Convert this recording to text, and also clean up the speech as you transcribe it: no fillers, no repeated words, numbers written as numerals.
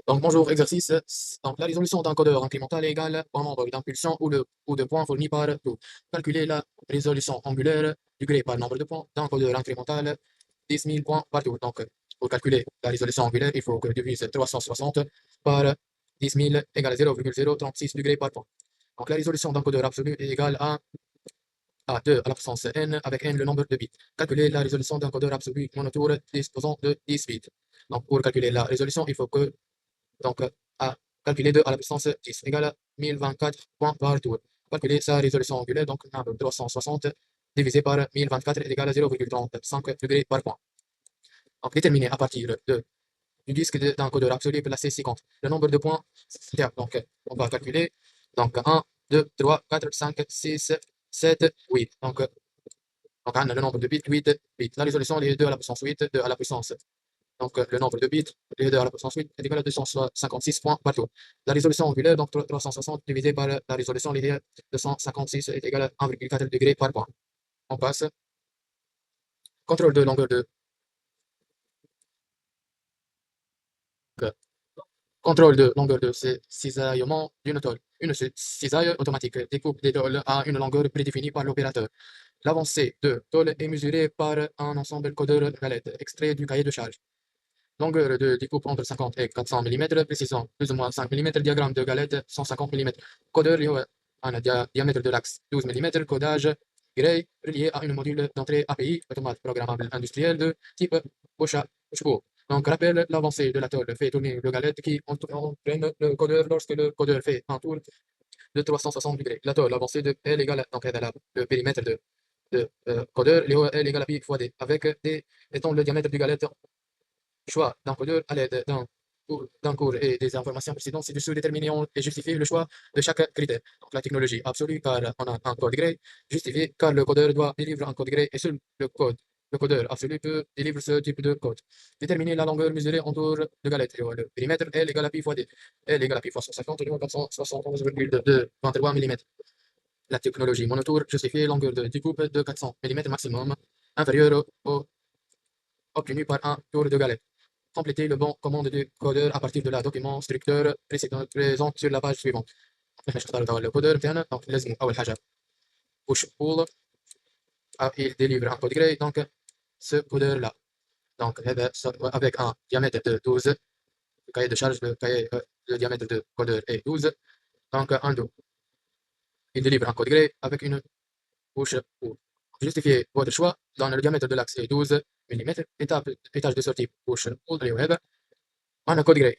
Donc, bonjour, exercice. Donc, la résolution d'un codeur incrémental est égale au nombre d'impulsions ou de points fournis par tout. Calculer la résolution angulaire du gré par nombre de points d'un codeur incrémental 10 000 points par tour. Donc, pour calculer la résolution angulaire, il faut que divise 360 par 10 000 égale 0,036 degrés par point. Donc, la résolution d'un codeur absolu est égale à 2 à la puissance n avec n le nombre de bits. Calculer la résolution d'un codeur absolu monotour disposant de 10 bits. Donc, pour calculer la résolution, il faut que donc, à calculer 2 à la puissance 10 égale à 1024 points par tour. Calculer sa résolution angulaire, donc 360 divisé par 1024 est égal à 0,35 degrés par point. Donc, déterminer à partir du disque d'un codeur absolu placé ci-contre le nombre de points. Donc, on va calculer. Donc, 1, 2, 3, 4, 5, 6, 7, 8. Donc, on a le nombre de bits, 8 bits. La résolution est 2 à la puissance 8, 2 à la puissance donc, le nombre de bits, les 2 à la puissance 8 est égal à 256 points par tour. La résolution angulaire, donc 360 divisé par la résolution linéaire 256 est égal à 1,4 degrés par point. On passe. Contrôle de longueur de contrôle de longueur de cisaillement d'une tôle. Une cisaille automatique découpe des tôles à une longueur prédéfinie par l'opérateur. L'avancée de tôle est mesurée par un ensemble codeur galette extrait du cahier de charge. Longueur de découpe entre 50 et 400 mm, précision plus ou moins 5 mm, diagramme de galette 150 mm, codeur un diamètre de l'axe 12 mm, codage grey relié à une module d'entrée API, automate programmable industriel de type push-pull. Donc, rappelle l'avancée de la tôle fait tourner le galette qui entraîne le codeur lorsque le codeur fait un tour de 360 degrés. La tôle avancée de L égale donc le périmètre de codeur, L égale à pi fois D, avec D étant le diamètre du galette. Choix d'encodeur à l'aide d'un cours et des informations précédentes ci-dessous déterminer et justifier le choix de chaque critère. Donc, la technologie absolue, car on a un code gré, justifié car le codeur doit délivrer un code gré et seul le codeur absolu peut délivrer ce type de code. Déterminer la longueur mesurée en tour de galette. Le périmètre L égale à pi fois D. L égale à pi fois 150, 471,23 mm. La technologie monotour justifie longueur de découpe de 400 mm maximum, inférieure au obtenu par un tour de galette. Compléter le bon commande du codeur à partir de la document structure présent sur la page suivante. احنا اختار le codeur بتاعنا donc لازم اول حاجه push pull il délivre un code gré donc ce codeur là donc avec un diamètre de 12 le cahier de charge le diamètre de codeur est 12 donc un do il délivre un code gré avec une push pull. Justifiez votre choix dans le diamètre de l'axe est 12 mm étage de sortie push pull on a code gré